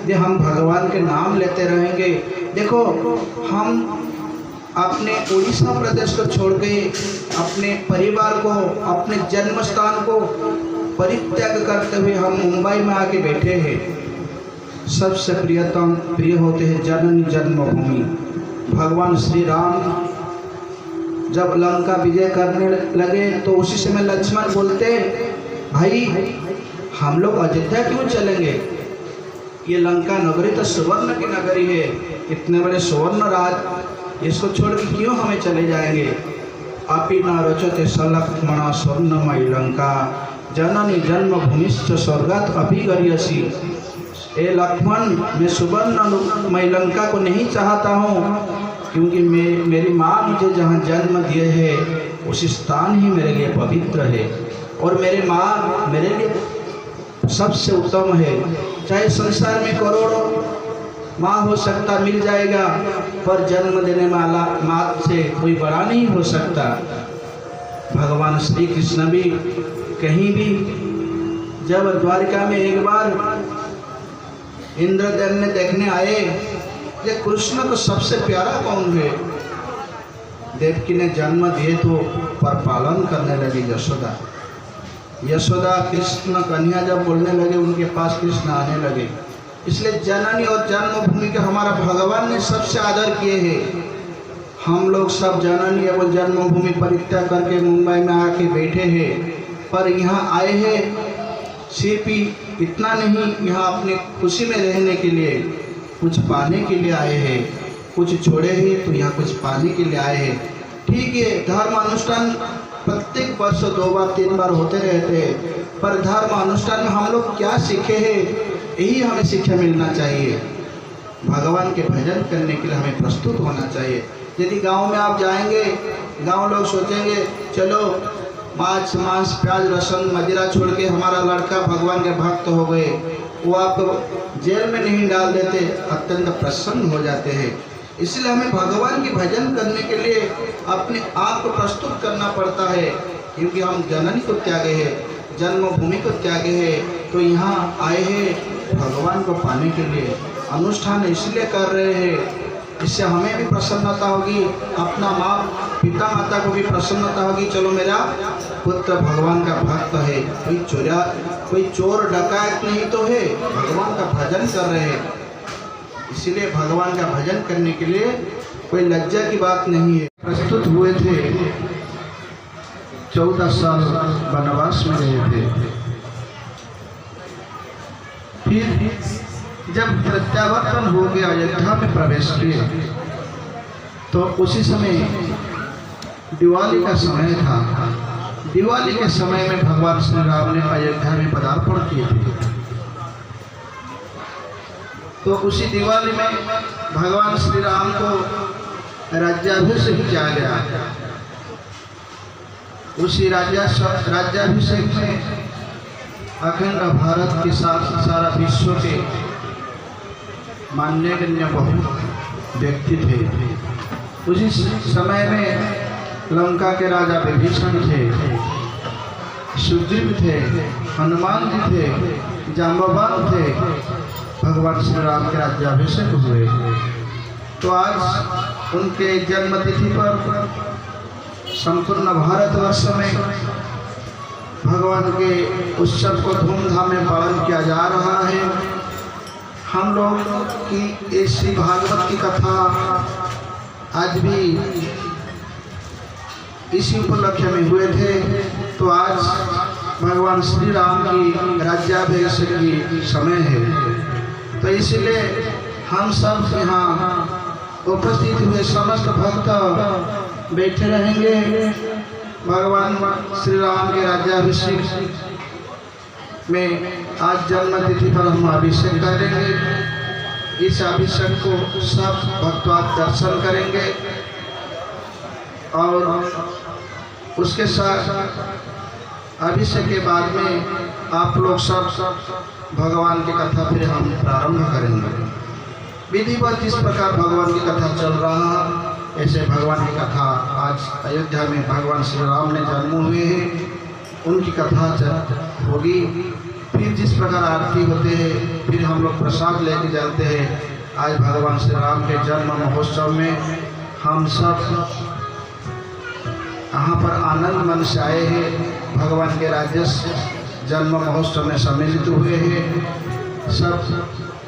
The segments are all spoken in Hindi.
ये हम भगवान के नाम लेते रहेंगे। देखो, हम अपने उड़ीसा प्रदेश को छोड़ के अपने परिवार को, अपने जन्म स्थान को परित्याग करते हुए हम मुंबई में आके बैठे हैं। सबसे प्रिय होते हैं जननी जन्मभूमि। भगवान श्री राम जब लंका विजय करने लगे तो उसी समय लक्ष्मण बोलते, भाई हम लोग अयोध्या क्यों चलेंगे? ये लंका नगरी तो सुवर्ण की नगरी है, इतने बड़े सुवर्ण राज, इसको छोड़ के क्यों हमें चले जाएंगे? अपि न रोचते सलक्ष्मण स्वर्णमयी लंका जननी जन्मभूमिश्च स्वर्गात् अपि गरीयसी। ए लक्ष्मण, मैं सुवर्णमयी लंका को नहीं चाहता हूँ, क्योंकि मेरी माँ मुझे जहाँ जन्म दिए है उस स्थान ही मेरे लिए पवित्र है, और मेरी माँ मेरे लिए सबसे उत्तम है। चाहे संसार में करोड़ों माँ हो सकता मिल जाएगा, पर जन्म देने वाला माँ से कोई बड़ा नहीं हो सकता। भगवान श्री कृष्ण भी कहीं भी जब द्वारिका में एक बार इंद्रदेव ने देखने आए, ये कृष्ण को सबसे प्यारा कौन है? देवकी ने जन्म दिए तो पर पालन करने लगी यशोदा। यशोदा कृष्ण कन्हैया जब बोलने लगे, उनके पास कृष्ण आने लगे। इसलिए जननी और जन्मभूमि के हमारा भगवान ने सबसे आदर किए हैं। हम लोग सब जननी एवं जन्मभूमि परित्याग करके मुंबई में आके बैठे हैं, पर यहाँ आए हैं सिर्फ इतना नहीं, यहाँ अपने खुशी में रहने के लिए, कुछ पाने के लिए आए हैं। कुछ छोड़े हैं तो यहाँ कुछ पाने के लिए आए हैं। ठीक है, धर्म अनुष्ठान प्रत्येक वर्ष 2 बार 3 बार होते रहते हैं, पर धर्म अनुष्ठान में हम लोग क्या सीखे हैं, यही हमें शिक्षा मिलना चाहिए। भगवान के भजन करने के लिए हमें प्रस्तुत होना चाहिए। यदि गांव में आप जाएंगे, गांव लोग सोचेंगे चलो मांस प्याज रसन मदिरा छोड़ के हमारा लड़का भगवान के भक्त हो गए, वो आपको जेल में नहीं डाल देते, अत्यंत प्रसन्न हो जाते हैं। इसलिए हमें भगवान की भजन करने के लिए अपने आप को प्रस्तुत करना पड़ता है, क्योंकि हम जननी को त्यागे हैं, जन्मभूमि को त्यागे हैं, तो यहाँ आए हैं भगवान को पाने के लिए। अनुष्ठान इसलिए कर रहे हैं, इससे हमें भी प्रसन्नता होगी, अपना पिता माता को भी प्रसन्नता होगी। चलो मेरा पुत्र भगवान का भक्त है, कोई चोर डकैत नहीं तो है, भगवान का भजन कर रहे हैं। इसलिए भगवान का भजन करने के लिए कोई लज्जा की बात नहीं है। प्रस्तुत हुए थे, 14 साल वनवास में रहे थे। फिर जब प्रत्यावर्तन हो गया, अयोध्या में प्रवेश किए, तो उसी समय दिवाली का समय था। दिवाली के समय में भगवान श्री राम ने अयोध्या में पदार्पण किए थे। तो उसी दिवाली में भगवान श्री राम को राज्याभिषेक किया गया। उसी राज्याभिषेक में अखंड भारत के साथ सारा विश्व के मान्यगण्य बहुत व्यक्ति थे। उसी समय में लंका के राजा विभीषण थे, सुग्रीव थे, हनुमान जी थे, जाम्बवान थे। भगवान श्री राम के राज्याभिषेक हुए। तो आज उनके जन्मतिथि पर संपूर्ण भारतवर्ष में भगवान के उत्सव को धूमधाम में पालन किया जा रहा है। हम लोग की श्री भागवत की कथा आज भी इसी उपलक्ष्य में हुए थे। तो आज भगवान श्री राम की राज्याभिषेक की समय है, तो इसलिए हम सब यहाँ उपस्थित हुए समस्त भक्त बैठे रहेंगे। भगवान श्री राम के राज्याभिषेक में आज जन्म तिथि पर हम अभिषेक करेंगे। इस अभिषेक को सब भक्तवाद दर्शन करेंगे और उसके साथ अभिषेक के बाद में आप लोग सब भगवान की कथा फिर हम प्रारंभ करेंगे। विधिवत जिस प्रकार भगवान की कथा चल रहा, ऐसे भगवान की कथा आज अयोध्या में भगवान श्री राम ने जन्म हुए हैं, उनकी कथा होगी। फिर जिस प्रकार आरती होते हैं, फिर हम लोग प्रसाद लेके जाते हैं। आज भगवान श्री राम के जन्म महोत्सव में हम सब यहाँ पर आनंद मन से आए हैं। भगवान के राज्य जन्म महोत्सव में सम्मिलित हुए हैं। सब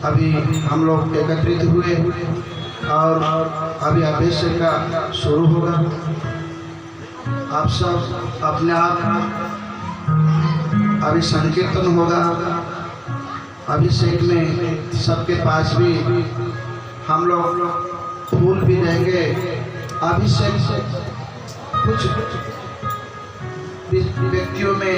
अभी हम लोग एकत्रित हुए और अभी अभिषेक का शुरू होगा। आप सब अपने आप अभी संकीर्तन होगा। अभिषेक में सबके पास भी हम लोग फूल भी देंगे। अभिषेक कुछ व्यक्तियों में